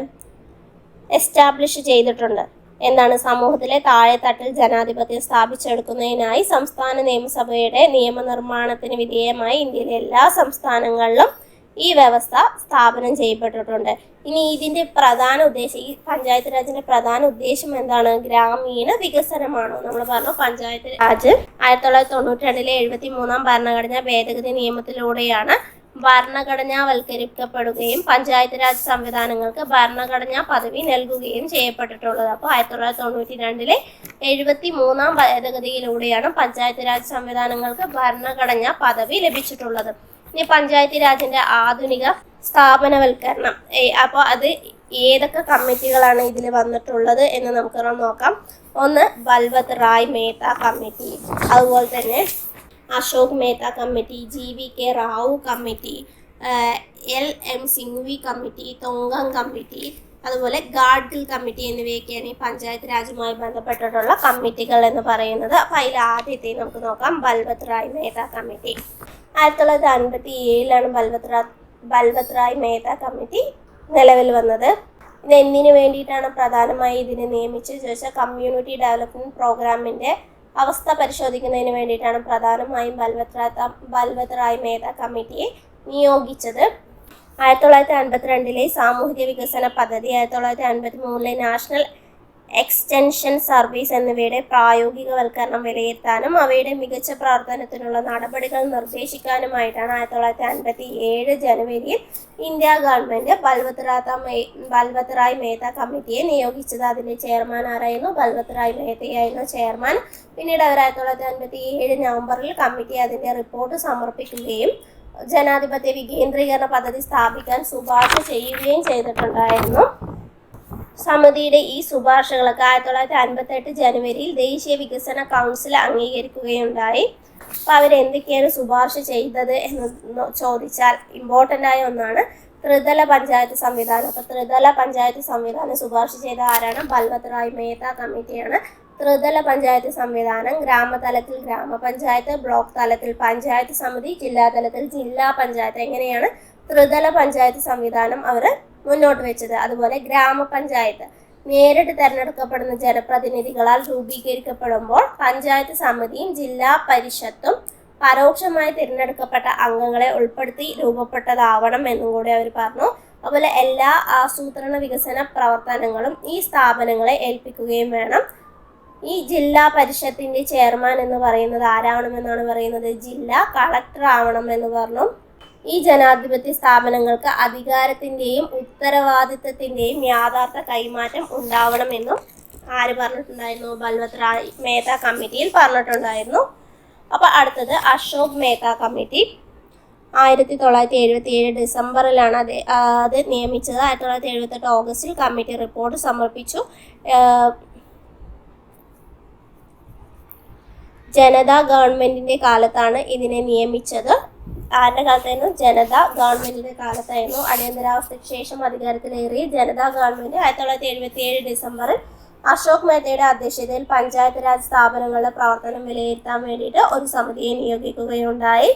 [SPEAKER 1] എസ്റ്റാബ്ലിഷ് ചെയ്തിട്ടുണ്ട്. എന്താണ് സമൂഹത്തിലെ താഴെത്തട്ടിൽ ജനാധിപത്യം സ്ഥാപിച്ചെടുക്കുന്നതിനായി സംസ്ഥാന നിയമസഭയുടെ നിയമനിർമ്മാണത്തിന് വിധേയമായി ഇന്ത്യയിലെ എല്ലാ സംസ്ഥാനങ്ങളിലും ഈ വ്യവസ്ഥ സ്ഥാപനം ചെയ്യപ്പെട്ടിട്ടുണ്ട്. ഇനി ഇതിന്റെ പ്രധാന ഉദ്ദേശം, ഈ പഞ്ചായത്ത് രാജിന്റെ പ്രധാന ഉദ്ദേശം എന്താണ്? ഗ്രാമീണ വികസനമാണ്. നമ്മൾ പറഞ്ഞു പഞ്ചായത്ത് രാജ് 1992 73 ഭരണഘടനാ ഭേദഗതി നിയമത്തിലൂടെയാണ് ഭരണഘടനാവൽക്കരിക്കപ്പെടുകയും പഞ്ചായത്ത് രാജ് സംവിധാനങ്ങൾക്ക് ഭരണഘടനാ പദവി നൽകുകയും ചെയ്യപ്പെട്ടിട്ടുള്ളത്. അപ്പോൾ 1992 73 ഭേദഗതിയിലൂടെയാണ് പഞ്ചായത്ത് രാജ് സംവിധാനങ്ങൾക്ക് ഭരണഘടനാ പദവി ലഭിച്ചിട്ടുള്ളത്. ഇനി പഞ്ചായത്ത് രാജിന്റെ ആധുനിക സ്ഥാപനവൽക്കരണം, അപ്പോൾ അത് ഏതൊക്കെ കമ്മിറ്റികളാണ് ഇതിൽ വന്നിട്ടുള്ളത് എന്ന് നമുക്ക് നോക്കാം. ഒന്ന് ബൽവത് റായ് മേത്ത കമ്മിറ്റി, അതുപോലെ തന്നെ Ashok Mehta committee, GVK Rao committee, LM Singhvi committee, Thungon committee, അതുപോലെ ഗാഡ്ഗിൽ കമ്മിറ്റി എന്നിവയൊക്കെയാണ് ഈ പഞ്ചായത്ത് രാജുമായി ബന്ധപ്പെട്ടിട്ടുള്ള കമ്മിറ്റികൾ എന്ന് പറയുന്നത്. അപ്പോൾ അതിൽ ആദ്യത്തെ നമുക്ക് നോക്കാം ബൽവത് റായ് മേത്ത കമ്മിറ്റി. 1957 ബൽവത് റായ് മേത്ത കമ്മിറ്റി നിലവിൽ വന്നത്. ഇത് എന്തിനു വേണ്ടിയിട്ടാണ് പ്രധാനമായി ഇതിനെ നിയമിച്ചത് ചോദിച്ചാൽ കമ്മ്യൂണിറ്റി ഡെവലപ്മെന്റ് പ്രോഗ്രാമിന്റെ അവസ്ഥ പരിശോധിക്കുന്നതിന് വേണ്ടിയിട്ടാണ് പ്രധാനമായും ബൽവത് റായ് മേത്ത കമ്മിറ്റിയെ നിയോഗിച്ചത്. 1952 സാമൂഹിക വികസന പദ്ധതി, 1953 നാഷണൽ എക്സ്റ്റൻഷൻ സർവീസ് എന്നിവയുടെ പ്രായോഗികവൽക്കരണം വിലയിരുത്താനും അവയുടെ മികച്ച പ്രവർത്തനത്തിനുള്ള നടപടികൾ നിർദ്ദേശിക്കാനുമായിട്ടാണ് 1957 ജനുവരിയിൽ ഇന്ത്യ ഗവൺമെന്റ് ബൽവത് റായ് മേത്ത കമ്മിറ്റിയെ നിയോഗിച്ചത്. അതിന്റെ ചെയർമാൻ ആരായിരുന്നു? ബൽവത് റായ് മേത്തയായിരുന്നു ചെയർമാൻ. പിന്നീട് അവർ 1957 നവംബറിൽ കമ്മിറ്റി അതിന്റെ റിപ്പോർട്ട് സമർപ്പിക്കുകയും ജനാധിപത്യ വികേന്ദ്രീകരണ പദ്ധതി സ്ഥാപിക്കാൻ ശുപാർശ ചെയ്യുകയും ചെയ്തിട്ടുണ്ടായിരുന്നു. സമിതിയുടെ ഈ ശുപാർശകളൊക്കെ 1958 ജനുവരിയിൽ ദേശീയ വികസന കൗൺസിൽ അംഗീകരിക്കുകയുണ്ടായി. അപ്പോൾ അവരെന്തൊക്കെയാണ് ശുപാർശ ചെയ്തത് എന്ന് ചോദിച്ചാൽ ഇമ്പോർട്ടൻ്റ് ആയ ഒന്നാണ് ത്രിതല പഞ്ചായത്ത് സംവിധാനം. അപ്പോൾ ത്രിതല പഞ്ചായത്ത് സംവിധാനം ശുപാർശ ചെയ്ത ആരാണ്? ബൽവത് റായ് മേത്ത കമ്മിറ്റിയാണ്. ത്രിതല പഞ്ചായത്ത് സംവിധാനം ഗ്രാമതലത്തിൽ ഗ്രാമപഞ്ചായത്ത്, ബ്ലോക്ക് തലത്തിൽ പഞ്ചായത്ത് സമിതി, ജില്ലാ തലത്തിൽ ജില്ലാ പഞ്ചായത്ത്, എങ്ങനെയാണ് ത്രിതല പഞ്ചായത്ത് സംവിധാനം അവർ മുന്നോട്ട് വെച്ചത്. അതുപോലെ ഗ്രാമപഞ്ചായത്ത് നേരിട്ട് തെരഞ്ഞെടുക്കപ്പെടുന്ന ജനപ്രതിനിധികളാൽ രൂപീകരിക്കപ്പെടുമ്പോൾ പഞ്ചായത്ത് സമിതിയും ജില്ലാ പരിഷത്തും പരോക്ഷമായി തിരഞ്ഞെടുക്കപ്പെട്ട അംഗങ്ങളെ ഉൾപ്പെടുത്തി രൂപപ്പെട്ടതാവണം എന്നും കൂടി അവർ പറഞ്ഞു. അതുപോലെ എല്ലാ ആസൂത്രണ വികസന പ്രവർത്തനങ്ങളും ഈ സ്ഥാപനങ്ങളെ ഏൽപ്പിക്കുകയും വേണം. ഈ ജില്ലാ പരിഷത്തിന്റെ ചെയർമാൻ എന്ന് പറയുന്നത് ആരാവണമെന്നാണ് പറയുന്നത്? ജില്ലാ കളക്ടർ ആവണം എന്ന് പറഞ്ഞു. ഈ ജനാധിപത്യ സ്ഥാപനങ്ങൾക്ക് അധികാരത്തിന്റെയും ഉത്തരവാദിത്തത്തിന്റെയും യാഥാർത്ഥ കൈമാറ്റം ഉണ്ടാവണമെന്നും ആര് പറഞ്ഞിട്ടുണ്ടായിരുന്നു? ബൽവത് റായ് മേത്ത കമ്മിറ്റിയിൽ പറഞ്ഞിട്ടുണ്ടായിരുന്നു. അപ്പോൾ അടുത്തത് അശോക് മേത്ത കമ്മിറ്റി. 1977 ഡിസംബറിലാണ് അത് നിയമിച്ചത്. 1978 ഓഗസ്റ്റിൽ കമ്മിറ്റി റിപ്പോർട്ട് സമർപ്പിച്ചു. ജനതാ ഗവൺമെന്റിന്റെ കാലത്താണ് ഇതിനെ നിയമിച്ചത്. ആരുടെ കാലത്തായിരുന്നു? ജനതാ ഗവൺമെന്റിന്റെ കാലത്തായിരുന്നു. അടിയന്തരാവസ്ഥയ്ക്ക് ശേഷം അധികാരത്തിലേറിയ ജനതാ ഗവൺമെന്റ് 1977 ഡിസംബറിൽ അശോക് മേത്തയുടെ അധ്യക്ഷതയിൽ പഞ്ചായത്ത് രാജ് സ്ഥാപനങ്ങളുടെ പ്രവർത്തനം വിലയിരുത്താൻ വേണ്ടിയിട്ട് ഒരു സമിതിയെ നിയോഗിക്കുകയുണ്ടായി.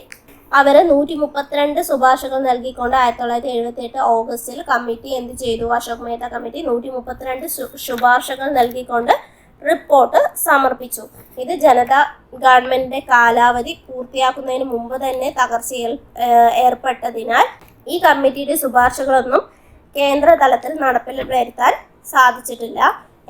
[SPEAKER 1] അവർ 132 ശുപാർശകൾ നൽകിക്കൊണ്ട് 1978 ഓഗസ്റ്റിൽ കമ്മിറ്റി എന്ത് ചെയ്തു? അശോക് മേത്ത കമ്മിറ്റി 132 ശുപാർശകൾ നൽകിക്കൊണ്ട് റിപ്പോർട്ട് സമർപ്പിച്ചു. ഇത് ജനതാ ഗവൺമെന്റിന്റെ കാലാവധി പൂർത്തിയാക്കുന്നതിന് മുമ്പ് തന്നെ തകർച്ചയിൽ ഏർപ്പെട്ടതിനാൽ ഈ കമ്മിറ്റിയുടെ ശുപാർശകളൊന്നും കേന്ദ്ര തലത്തിൽ നടപ്പിൽ വരുത്താൻ സാധിച്ചിട്ടില്ല.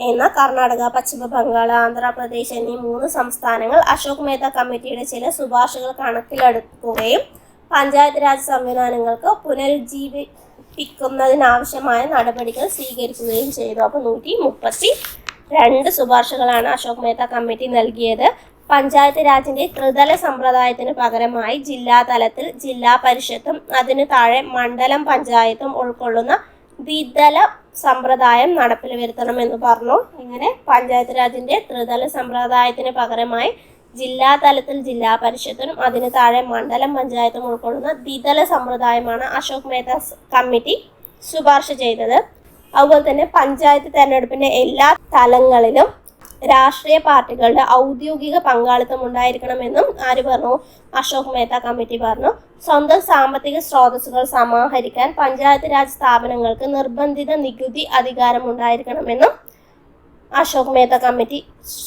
[SPEAKER 1] എന്നാൽ കർണാടക, പശ്ചിമ ബംഗാൾ, ആന്ധ്രാപ്രദേശ് എന്നീ 3 സംസ്ഥാനങ്ങൾ അശോക് മേത്ത കമ്മിറ്റിയുടെ ചില ശുപാർശകൾ കണക്കിലെടുക്കുകയും പഞ്ചായത്ത് രാജ് സംവിധാനങ്ങൾക്ക് പുനരുജ്ജീവിപ്പിക്കുന്നതിനാവശ്യമായ നടപടികൾ സ്വീകരിക്കുകയും ചെയ്തു. അപ്പോൾ 132 ശുപാർശകളാണ് അശോക് മേത്ത കമ്മിറ്റി നൽകിയത്. പഞ്ചായത്ത് രാജിന്റെ ത്രിതല സമ്പ്രദായത്തിന് പകരമായി ജില്ലാ തലത്തിൽ ജില്ലാ പരിഷത്തും അതിനു താഴെ മണ്ഡലം പഞ്ചായത്തും ഉൾക്കൊള്ളുന്ന ദ്വിതല സമ്പ്രദായം നടപ്പിൽ വരുത്തണമെന്ന് പറഞ്ഞു. ഇങ്ങനെ പഞ്ചായത്ത് രാജിന്റെ ത്രിതല സമ്പ്രദായത്തിന് പകരമായി ജില്ലാ തലത്തിൽ ജില്ലാ പരിഷത്തും അതിനു താഴെ മണ്ഡലം പഞ്ചായത്തും ഉൾക്കൊള്ളുന്ന ദ്വിതല സമ്പ്രദായമാണ് അശോക് മേത്ത കമ്മിറ്റി ശുപാർശ ചെയ്തത്. അതുപോലെ തന്നെ പഞ്ചായത്ത് തെരഞ്ഞെടുപ്പിന്റെ എല്ലാ തലങ്ങളിലും രാഷ്ട്രീയ പാർട്ടികളുടെ ഔദ്യോഗിക പങ്കാളിത്തം ഉണ്ടായിരിക്കണമെന്നും ആര് പറഞ്ഞു? അശോക് മേത്ത കമ്മിറ്റി പറഞ്ഞു. സ്വന്തം സാമ്പത്തിക സ്രോതസ്സുകൾ സമാഹരിക്കാൻ പഞ്ചായത്ത് രാജ് സ്ഥാപനങ്ങൾക്ക് നിർബന്ധിത നികുതി അധികാരം ഉണ്ടായിരിക്കണമെന്നും അശോക് മേത്ത കമ്മിറ്റി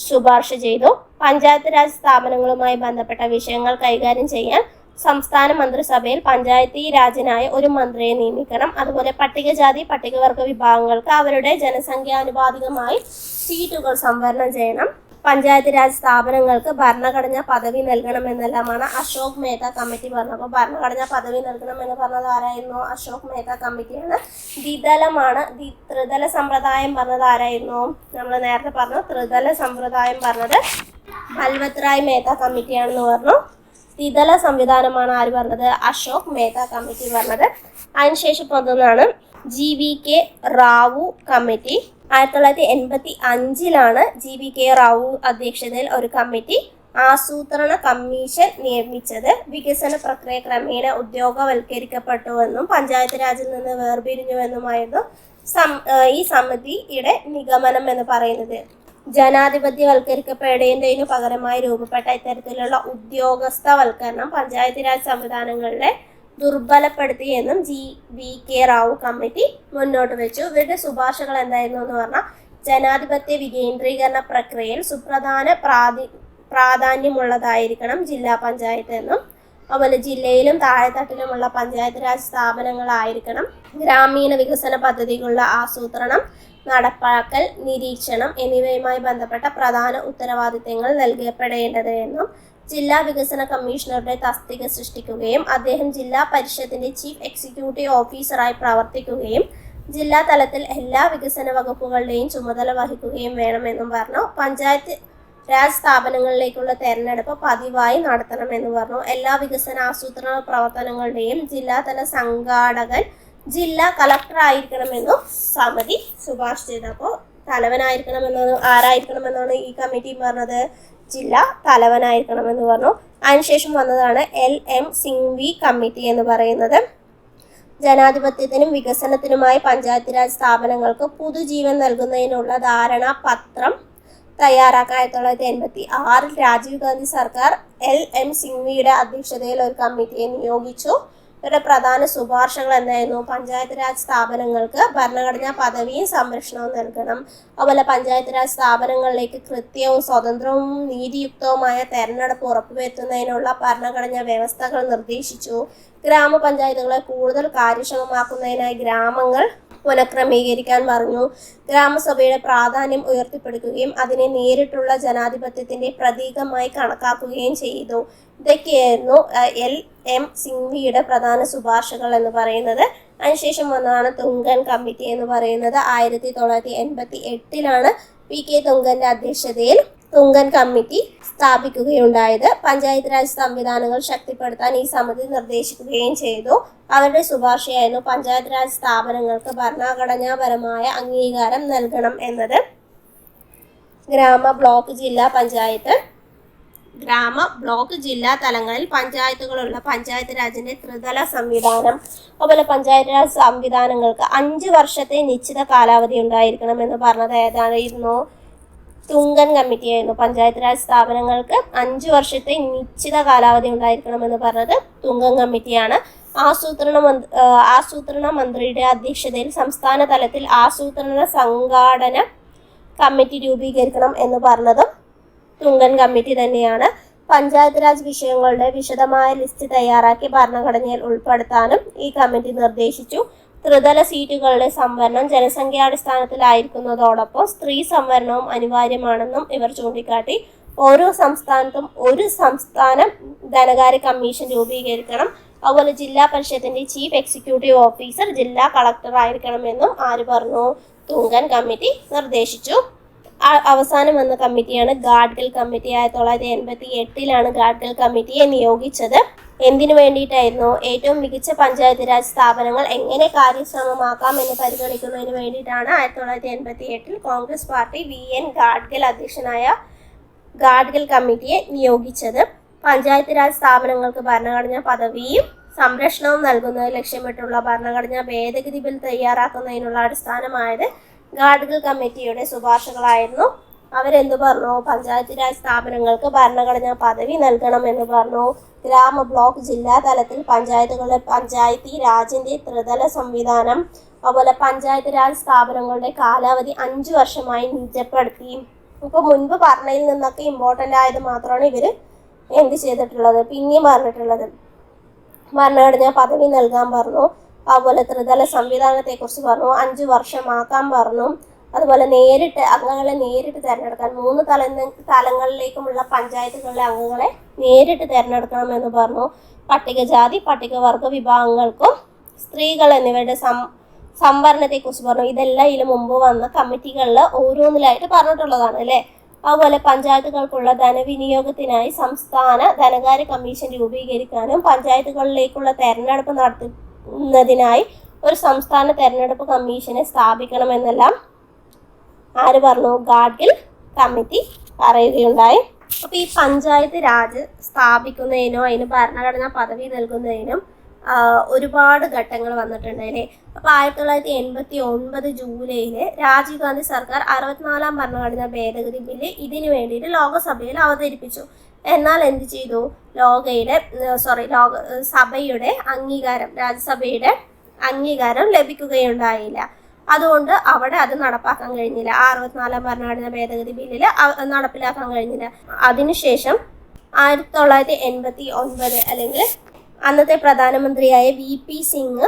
[SPEAKER 1] ശുപാർശ ചെയ്തു. പഞ്ചായത്ത് രാജ് സ്ഥാപനങ്ങളുമായി ബന്ധപ്പെട്ട വിഷയങ്ങൾ കൈകാര്യം ചെയ്യാൻ സംസ്ഥാന മന്ത്രിസഭയിൽ പഞ്ചായത്തി രാജിനായി ഒരു മന്ത്രിയെ നിയമിക്കണം. അതുപോലെ പട്ടികജാതി പട്ടികവർഗ വിഭാഗങ്ങൾക്ക് അവരുടെ ജനസംഖ്യാനുപാതികമായി സീറ്റുകൾ സംവരണം ചെയ്യണം. പഞ്ചായത്ത് രാജ് സ്ഥാപനങ്ങൾക്ക് ഭരണഘടനാ പദവി നൽകണമെന്നെല്ലാമാണ് അശോക് മേത്ത കമ്മിറ്റി പറഞ്ഞത്. അപ്പോൾ ഭരണഘടനാ പദവി നൽകണമെന്ന് പറഞ്ഞത് ആരായിരുന്നു? അശോക് മേത്ത കമ്മിറ്റിയാണ്. ദ്വിതലമാണ്. ത്രിതല സമ്പ്രദായം പറഞ്ഞത് ആരായിരുന്നു? നമ്മൾ നേരത്തെ പറഞ്ഞു. ത്രിതല സമ്പ്രദായം പറഞ്ഞത് ബൽവത് റായ് മേത്ത കമ്മിറ്റിയാണെന്ന് പറഞ്ഞു. ദ്വിതല സംവിധാനമാണ് ആര് പറഞ്ഞത്? അശോക് മേത്ത കമ്മിറ്റി പറഞ്ഞത്. അതിനുശേഷം വന്നതാണ് GVK Rao committee. 1985 GVK Rao അധ്യക്ഷതയിൽ ഒരു കമ്മിറ്റി ആസൂത്രണ കമ്മീഷൻ നിയമിച്ചത്. വികസന പ്രക്രിയ ക്രമേണ ഉദ്യോഗവൽക്കരിക്കപ്പെട്ടുവെന്നും പഞ്ചായത്ത് രാജിൽ നിന്ന് വേർപിരിഞ്ഞുവെന്നുമായിരുന്നു ഈ സമിതിയുടെ നിഗമനം എന്ന് പറയുന്നത്. ജനാധിപത്യവൽക്കരിക്കപ്പെടേണ്ടതിനു പകരമായി രൂപപ്പെട്ട ഇത്തരത്തിലുള്ള ഉദ്യോഗസ്ഥവൽക്കരണം പഞ്ചായത്ത് രാജ് സംവിധാനങ്ങളിലെ ദുർബലപ്പെടുത്തിയെന്നും GVK റാവു കമ്മിറ്റി മുന്നോട്ട് വെച്ചു. ഇവരുടെ ശുപാർശകൾ എന്തായിരുന്നു എന്ന് പറഞ്ഞാൽ, ജനാധിപത്യ വികേന്ദ്രീകരണ പ്രക്രിയയിൽ സുപ്രധാന പ്രാധാന്യമുള്ളതായിരിക്കണം ജില്ലാ പഞ്ചായത്ത് എന്നും, അതുപോലെ ജില്ലയിലും താഴെത്തട്ടിലുമുള്ള പഞ്ചായത്ത് രാജ് സ്ഥാപനങ്ങളായിരിക്കണം ഗ്രാമീണ വികസന പദ്ധതികളുടെ ആസൂത്രണം, നടപ്പാക്കൽ, നിരീക്ഷണം എന്നിവയുമായി ബന്ധപ്പെട്ട പ്രധാന ഉത്തരവാദിത്തങ്ങൾ നൽകപ്പെടേണ്ടത് എന്നും, ജില്ലാ വികസന കമ്മീഷണറുടെ തസ്തിക സൃഷ്ടിക്കുകയും അദ്ദേഹം ജില്ലാ പരിഷത്തിന്റെ ചീഫ് എക്സിക്യൂട്ടീവ് ഓഫീസറായി പ്രവർത്തിക്കുകയും ജില്ലാ തലത്തിൽ എല്ലാ വികസന വകുപ്പുകളുടെയും ചുമതല വഹിക്കുകയും വേണമെന്നും പറഞ്ഞു. പഞ്ചായത്ത് രാജ് സ്ഥാപനങ്ങളിലേക്കുള്ള തെരഞ്ഞെടുപ്പ് പതിവായി നടത്തണമെന്ന് പറഞ്ഞു. എല്ലാ വികസന ആസൂത്രണ പ്രവർത്തനങ്ങളുടെയും ജില്ലാതല സംഘാടകൻ ജില്ലാ കളക്ടർ ആയിരിക്കണമെന്നും സമിതി ശുപാർശ ചെയ്തു. അപ്പോൾ തലവനായിരിക്കണമെന്നാണ് ആരായിരിക്കണമെന്നാണ് ഈ കമ്മിറ്റി പറഞ്ഞത്? ജില്ലാ തലവനായിരിക്കണമെന്ന് പറഞ്ഞു. അതിനുശേഷം വന്നതാണ് LM സിംഗ്വി കമ്മിറ്റി എന്ന് പറയുന്നത്. ജനാധിപത്യത്തിനും വികസനത്തിനുമായി പഞ്ചായത്ത് രാജ് സ്ഥാപനങ്ങൾക്ക് പുതുജീവൻ നൽകുന്നതിനുള്ള ധാരണാപത്രം തയ്യാറാക്കാൻ 1986 രാജീവ് ഗാന്ധി സർക്കാർ LM സിംഗ്വിയുടെ അധ്യക്ഷതയിൽ ഒരു കമ്മിറ്റിയെ നിയോഗിച്ചു. ഇവരുടെ പ്രധാന ശുപാർശകൾ എന്തായിരുന്നു? പഞ്ചായത്ത് രാജ് സ്ഥാപനങ്ങൾക്ക് ഭരണഘടനാ പദവിയും സംരക്ഷണവും നൽകണം. അതുപോലെ പഞ്ചായത്ത് രാജ് സ്ഥാപനങ്ങളിലേക്ക് കൃത്യവും സ്വതന്ത്രവും നീതിയുക്തവുമായ തെരഞ്ഞെടുപ്പ് ഉറപ്പുവരുത്തുന്നതിനുള്ള ഭരണഘടനാ വ്യവസ്ഥകൾ നിർദ്ദേശിച്ചു. ഗ്രാമപഞ്ചായത്തുകളെ കൂടുതൽ കാര്യക്ഷമമാക്കുന്നതിനായി ഗ്രാമങ്ങൾ പുനഃക്രമീകരിക്കാൻ പറഞ്ഞു. ഗ്രാമസഭയുടെ പ്രാധാന്യം ഉയർത്തിപ്പിടിക്കുകയും അതിനെ നേരിട്ടുള്ള ജനാധിപത്യത്തിന്റെ പ്രതീകമായി കണക്കാക്കുകയും ചെയ്തു. ഇതൊക്കെയായിരുന്നു LM സിംഗ്വിയുടെ പ്രധാന ശുപാർശകൾ എന്ന് പറയുന്നത്. അതിനുശേഷം വന്നതാണ് തുങ്കൻ കമ്മിറ്റി എന്ന് പറയുന്നത്. 1988 PK തുങ്കന്റെ അധ്യക്ഷതയിൽ തുങ്കൻ കമ്മിറ്റി സ്ഥാപിക്കുകയുണ്ടായത്. പഞ്ചായത്ത് രാജ് സംവിധാനങ്ങൾ ശക്തിപ്പെടുത്താൻ ഈ സമിതി നിർദ്ദേശിക്കുകയും ചെയ്തു. അവരുടെ ശുപാർശയായിരുന്നു പഞ്ചായത്ത് രാജ് സ്ഥാപനങ്ങൾക്ക് ഭരണഘടനാപരമായ അംഗീകാരം നൽകണം എന്നത്. ഗ്രാമ, ബ്ലോക്ക്, ജില്ലാ തലങ്ങളിൽ പഞ്ചായത്തുകളുള്ള പഞ്ചായത്ത് രാജിന്റെ ത്രിതല സംവിധാനം. അതുപോലെ പഞ്ചായത്ത് രാജ് സംവിധാനങ്ങൾക്ക് 5 വർഷത്തെ നിശ്ചിത കാലാവധി ഉണ്ടായിരിക്കണം എന്ന് പറഞ്ഞത് ഏതായിരുന്നു? തുങ്കൻ കമ്മിറ്റിയായിരുന്നു. പഞ്ചായത്ത് രാജ് സ്ഥാപനങ്ങൾക്ക് 5 വർഷത്തെ നിശ്ചിത കാലാവധി ഉണ്ടായിരിക്കണമെന്ന് പറഞ്ഞത് തുങ്കൻ കമ്മിറ്റിയാണ്. ആസൂത്രണ മന്ത്രിയുടെ അധ്യക്ഷതയിൽ സംസ്ഥാന തലത്തിൽ ആസൂത്രണ സംഘാടന കമ്മിറ്റി രൂപീകരിക്കണം എന്ന് പറഞ്ഞതും തുങ്കൻ കമ്മിറ്റി തന്നെയാണ്. പഞ്ചായത്ത് രാജ് വിഷയങ്ങളുടെ വിശദമായ ലിസ്റ്റ് തയ്യാറാക്കി ഭരണഘടനയിൽ ഉൾപ്പെടുത്താനും ഈ കമ്മിറ്റി നിർദ്ദേശിച്ചു. ത്രിതല സീറ്റുകളുടെ സംവരണം ജനസംഖ്യാടിസ്ഥാനത്തിലായിരിക്കുന്നതോടൊപ്പം സ്ത്രീ സംവരണവും അനിവാര്യമാണെന്നും ഇവർ ചൂണ്ടിക്കാട്ടി. ഓരോ സംസ്ഥാനത്തും ഒരു സംസ്ഥാന ധനകാര്യ കമ്മീഷൻ രൂപീകരിക്കണം. അതുപോലെ ജില്ലാ പരിഷത്തിന്റെ ചീഫ് എക്സിക്യൂട്ടീവ് ഓഫീസർ ജില്ലാ കളക്ടർ ആയിരിക്കണമെന്നും ആര് പറഞ്ഞു? തുങ്കൻ കമ്മിറ്റി നിർദ്ദേശിച്ചു. അവസാനം വന്ന കമ്മിറ്റിയാണ് ഗാഡ്ഗിൽ കമ്മിറ്റി. 1988 ഗാഡ്ഗിൽ കമ്മിറ്റിയെ നിയോഗിച്ചത്. എന്തിനു വേണ്ടിയിട്ടായിരുന്നു? ഏറ്റവും മികച്ച പഞ്ചായത്ത് രാജ് സ്ഥാപനങ്ങൾ എങ്ങനെ കാര്യക്ഷമമാക്കാം എന്ന് പരിഗണിക്കുന്നതിന് വേണ്ടിയിട്ടാണ് 1988 കോൺഗ്രസ് പാർട്ടി VN ഗാഡ്ഗിൽ അധ്യക്ഷനായ ഗാഡ്ഗിൽ കമ്മിറ്റിയെ നിയോഗിച്ചത്. പഞ്ചായത്ത് രാജ് സ്ഥാപനങ്ങൾക്ക് ഭരണഘടനാ പദവിയും സംരക്ഷണവും നൽകുന്നത് ലക്ഷ്യമിട്ടുള്ള ഭരണഘടനാ ഭേദഗതി ബിൽ തയ്യാറാക്കുന്നതിനുള്ള അടിസ്ഥാനമായത് ഗാഡ്ഗിൽ കമ്മിറ്റിയുടെ ശുപാർശകളായിരുന്നു. അവരെന്ത് പറഞ്ഞു? പഞ്ചായത്ത് രാജ് സ്ഥാപനങ്ങൾക്ക് ഭരണഘടനാ പദവി നൽകണമെന്ന് പറഞ്ഞു. ഗ്രാമ, ബ്ലോക്ക്, ജില്ലാ തലത്തിൽ പഞ്ചായത്തുകളുടെ പഞ്ചായത്തി രാജിന്റെ ത്രിതല സംവിധാനം, അതുപോലെ പഞ്ചായത്ത് രാജ് സ്ഥാപനങ്ങളുടെ കാലാവധി 5 വർഷമായി നിജപ്പെടുത്തി. ഇപ്പോൾ മുൻപ് പറഞ്ഞതിൽ നിന്നൊക്കെ ഇമ്പോർട്ടൻ്റ് ആയത് മാത്രമാണ് ഇവർ എന്ത് ചെയ്തിട്ടുള്ളത്, പിന്നെയും പറഞ്ഞിട്ടുള്ളത്. ഭരണഘടനാ പദവി നൽകാൻ പറഞ്ഞു, അതുപോലെ ത്രിതല സംവിധാനത്തെക്കുറിച്ച് പറഞ്ഞു, 5 വർഷമാക്കാൻ പറഞ്ഞു, അതുപോലെ അംഗങ്ങളെ നേരിട്ട് തിരഞ്ഞെടുക്കാൻ 3 തലങ്ങളിലേക്കുമുള്ള പഞ്ചായത്തുകളിലെ അംഗങ്ങളെ നേരിട്ട് തിരഞ്ഞെടുക്കണമെന്ന് പറഞ്ഞു. പട്ടികജാതി പട്ടികവർഗ വിഭാഗങ്ങൾക്കും സ്ത്രീകൾ എന്നിവരുടെ സംവരണത്തെക്കുറിച്ച് പറഞ്ഞു. ഇതെല്ലാം ഇതിന് മുമ്പ് വന്ന കമ്മിറ്റികളിൽ ഓരോന്നിലായിട്ട് പറഞ്ഞിട്ടുള്ളതാണ് അല്ലേ. അതുപോലെ പഞ്ചായത്തുകൾക്കുള്ള ധനവിനിയോഗത്തിനായി സംസ്ഥാന ധനകാര്യ കമ്മീഷൻ രൂപീകരിക്കാനും പഞ്ചായത്തുകളിലേക്കുള്ള തെരഞ്ഞെടുപ്പ് നടത്തുന്നതിനായി ഒരു സംസ്ഥാന തെരഞ്ഞെടുപ്പ് കമ്മീഷനെ സ്ഥാപിക്കണമെന്നെല്ലാം ആര് പറഞ്ഞു? ഗാഡ്ഗിൽ കമ്മിറ്റി പറയുകയുണ്ടായി. അപ്പോൾ ഈ പഞ്ചായത്ത് രാജ് സ്ഥാപിക്കുന്നതിനോ അതിന് ഭരണഘടനാ പദവി നൽകുന്നതിനും ഒരുപാട് ഘട്ടങ്ങൾ വന്നിട്ടുണ്ട് അല്ലേ. അപ്പോൾ 1989 ജൂലൈയിൽ രാജീവ് ഗാന്ധി സർക്കാർ 64ാം ഭരണഘടനാ ഭേദഗതി ബില്ല് ഇതിനു വേണ്ടിയിട്ട് ലോകസഭയിൽ അവതരിപ്പിച്ചു. എന്നാൽ എന്ത് ചെയ്തു? സഭയുടെ അംഗീകാരം, രാജ്യസഭയുടെ അംഗീകാരം ലഭിക്കുകയുണ്ടായില്ല. അതുകൊണ്ട് അവിടെ അത് നടപ്പാക്കാൻ കഴിഞ്ഞില്ല. 64ാം ഭരണഘടനാ ഭേദഗതി ബില്ലിൽ നടപ്പിലാക്കാൻ കഴിഞ്ഞില്ല. അതിനുശേഷം 1989 അല്ലെങ്കിൽ അന്നത്തെ പ്രധാനമന്ത്രിയായ VP സിംഗ്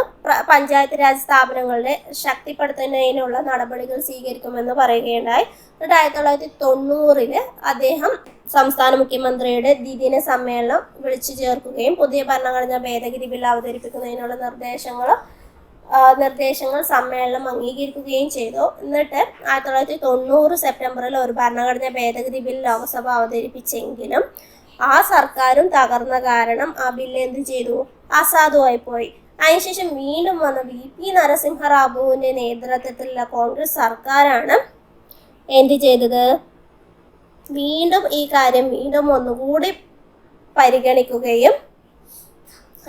[SPEAKER 1] പഞ്ചായത്ത് രാജ് സ്ഥാപനങ്ങളുടെ ശക്തിപ്പെടുത്തുന്നതിനുള്ള നടപടികൾ സ്വീകരിക്കുമെന്ന് പറയുകയുണ്ടായി. 1990 അദ്ദേഹം സംസ്ഥാന മുഖ്യമന്ത്രിയുടെ ദ്വിദിന സമ്മേളനം വിളിച്ചു ചേർക്കുകയും പുതിയ ഭരണഘടനാ ഭേദഗതി ബിൽ അവതരിപ്പിക്കുന്നതിനുള്ള നിർദ്ദേശങ്ങൾ സമ്മേളനം അംഗീകരിക്കുകയും ചെയ്തു. എന്നിട്ട് 1990 സെപ്റ്റംബറിൽ ഒരു ഭരണഘടനാ ഭേദഗതി ബിൽ ലോക്സഭ അവതരിപ്പിച്ചെങ്കിലും ആ സർക്കാരും തകർന്ന കാരണം ആ ബില്ല് എന്ത് ചെയ്തു? അസാധുവായി പോയി. അതിനുശേഷം വീണ്ടും വന്ന VP നരസിംഹറാവുവിന്റെ നേതൃത്വത്തിലുള്ള കോൺഗ്രസ് സർക്കാരാണ് എന്ത് ചെയ്തത്? വീണ്ടും ഈ കാര്യം ഒന്നുകൂടി പരിഗണിക്കുകയും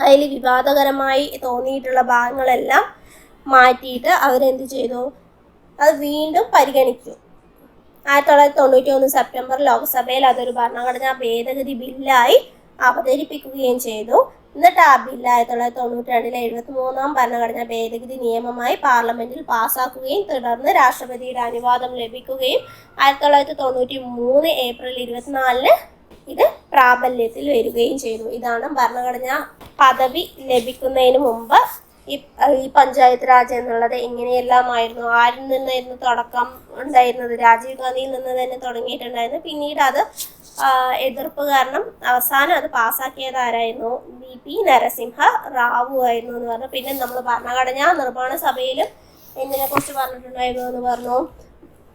[SPEAKER 1] അതിൽ വിവാദകരമായി തോന്നിയിട്ടുള്ള ഭാഗങ്ങളെല്ലാം മാറ്റിയിട്ട് അവരെന്ത് ചെയ്തു? അത് വീണ്ടും പരിഗണിച്ചു. 1991 സെപ്റ്റംബർ ലോക്സഭയിൽ അതൊരു ഭരണഘടനാ ഭേദഗതി ബില്ലായി അവതരിപ്പിക്കുകയും ചെയ്തു. എന്നിട്ട് ആ ബില്ല് 1992 73ാം ഭരണഘടനാ ഭേദഗതി നിയമമായി പാർലമെന്റിൽ പാസ്സാക്കുകയും തുടർന്ന് രാഷ്ട്രപതിയുടെ അനുവാദം ലഭിക്കുകയും 1993 ഏപ്രിൽ 24 ഇത് പ്രാബല്യത്തിൽ വരികയും ചെയ്തു. ഇതാണ് ഭരണഘടനാ പദവി ലഭിക്കുന്നതിന് മുമ്പ് ഈ പഞ്ചായത്ത് രാജ് എന്നുള്ളത് എങ്ങനെയെല്ലാമായിരുന്നു, ആരിൽ നിന്നായിരുന്നു തുടക്കം ഉണ്ടായിരുന്നത്? രാജീവ് ഗാന്ധിയിൽ നിന്ന് തന്നെ തുടങ്ങിയിട്ടുണ്ടായിരുന്നു. പിന്നീട് അത് എതിർപ്പ് കാരണം അവസാനം അത് പാസ്സാക്കിയത് ആരായിരുന്നു? VP നരസിംഹ റാവു ആയിരുന്നു എന്ന് പറഞ്ഞു. പിന്നെ നമ്മൾ ഭരണഘടനാ നിർമ്മാണ സഭയിൽ എന്തിനെക്കുറിച്ച് പറഞ്ഞിട്ടുണ്ടായിരുന്നു എന്ന് പറഞ്ഞു?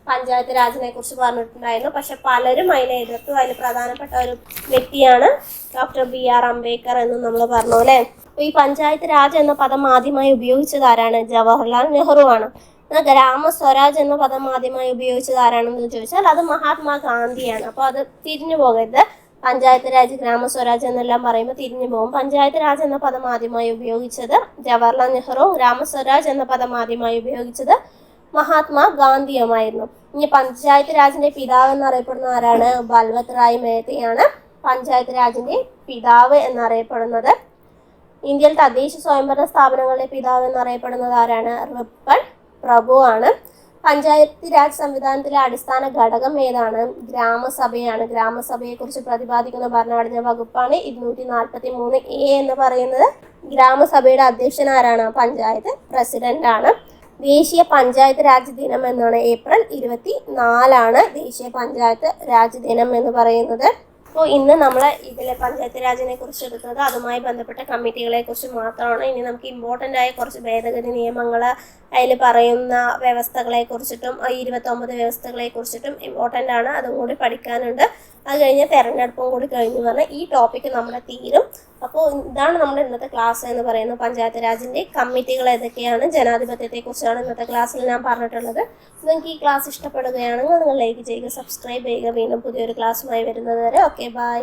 [SPEAKER 1] പഞ്ചായത്ത് രാജിനെ കുറിച്ച് പറഞ്ഞിട്ടുണ്ടായിരുന്നു. പക്ഷെ പലരും അതിനെ എതിർത്തു. അതിൽ പ്രധാനപ്പെട്ട ഒരു വ്യക്തിയാണ് ഡോക്ടർ BR അംബേദ്കർ എന്ന് നമ്മൾ പറഞ്ഞു അല്ലേ. ഈ പഞ്ചായത്ത് രാജ് എന്ന പദം ആദ്യമായി ഉപയോഗിച്ചത് ആരാണ്? ജവഹർലാൽ നെഹ്റു ആണ്. ഗ്രാമസ്വരാജ് എന്ന പദം ആദ്യമായി ഉപയോഗിച്ചത് ആരാണെന്ന് ചോദിച്ചാൽ അത് മഹാത്മാഗാന്ധിയാണ്. അപ്പോൾ അത് തിരിഞ്ഞു പോകരുത്. പഞ്ചായത്ത് രാജ്, ഗ്രാമസ്വരാജ് എന്നെല്ലാം പറയുമ്പോൾ തിരിഞ്ഞു പോകും. പഞ്ചായത്ത് രാജ് എന്ന പദം ആദ്യമായി ഉപയോഗിച്ചത് ജവഹർലാൽ നെഹ്റു, ഗ്രാമസ്വരാജ് എന്ന പദം ആദ്യമായി ഉപയോഗിച്ചത് മഹാത്മാഗാന്ധിയുമായിരുന്നു. ഇനി പഞ്ചായത്ത് രാജിന്റെ പിതാവ് എന്നറിയപ്പെടുന്ന ആരാണ്? ബൽവത് റായ് മേത്തയാണ് പഞ്ചായത്ത് രാജിന്റെ പിതാവ് എന്നറിയപ്പെടുന്നത്. ഇന്ത്യയിൽ തദ്ദേശ സ്വയംഭരണ സ്ഥാപനങ്ങളുടെ പിതാവ് എന്നറിയപ്പെടുന്നത് ആരാണ്? റിപ്പൺ പ്രഭു ആണ്. പഞ്ചായത്ത് രാജ് സംവിധാനത്തിലെ അടിസ്ഥാന ഘടകം ഏതാണ്? ഗ്രാമസഭയാണ്. ഗ്രാമസഭയെക്കുറിച്ച് പ്രതിപാദിക്കുന്ന ഭരണഘടനാ വകുപ്പാണ് 243A എന്ന് പറയുന്നത്. ഗ്രാമസഭയുടെ അധ്യക്ഷൻ ആരാണ്? പഞ്ചായത്ത് പ്രസിഡന്റ് ആണ്. ദേശീയ പഞ്ചായത്ത് രാജ് ദിനം എന്നാണ് ഏപ്രിൽ 24 ദേശീയ പഞ്ചായത്ത് രാജ് ദിനം എന്ന് പറയുന്നത്. അപ്പോൾ ഇന്ന് നമ്മൾ ഇതിലെ പഞ്ചായത്ത് രാജിനെ കുറിച്ച് എടുക്കുന്നത് അതുമായി ബന്ധപ്പെട്ട കമ്മിറ്റികളെ കുറിച്ച് മാത്രമാണ്. ഇനി നമുക്ക് ഇമ്പോർട്ടൻ്റ് ആയ കുറച്ച് ഭേദഗതി നിയമങ്ങൾ, അതിൽ പറയുന്ന വ്യവസ്ഥകളെ കുറിച്ചിട്ടും 29 വ്യവസ്ഥകളെ കുറിച്ചിട്ടും ഇമ്പോർട്ടൻ്റ് ആണ്. അതും കൂടി പഠിക്കാനുണ്ട്. അത് കഴിഞ്ഞ് തെരഞ്ഞെടുപ്പും കൂടി കഴിഞ്ഞു പറഞ്ഞാൽ ഈ ടോപ്പിക്ക് നമ്മുടെ തീരും. അപ്പോൾ ഇതാണ് നമ്മുടെ ഇന്നത്തെ ക്ലാസ് എന്ന് പറയുന്നത്. പഞ്ചായത്ത് രാജിൻ്റെ കമ്മിറ്റികൾ ഏതൊക്കെയാണ്, ജനാധിപത്യത്തെക്കുറിച്ചാണ് ഇന്നത്തെ ക്ലാസ്സിൽ ഞാൻ പറഞ്ഞിട്ടുള്ളത്. നിങ്ങൾക്ക് ഈ ക്ലാസ് ഇഷ്ടപ്പെടുകയാണെങ്കിൽ നിങ്ങൾ ലൈക്ക് ചെയ്യുക, സബ്സ്ക്രൈബ് ചെയ്യുക. വീണ്ടും പുതിയൊരു ക്ലാസ്സുമായി വരുന്നത് വരെ ഓക്കെ, ബൈ.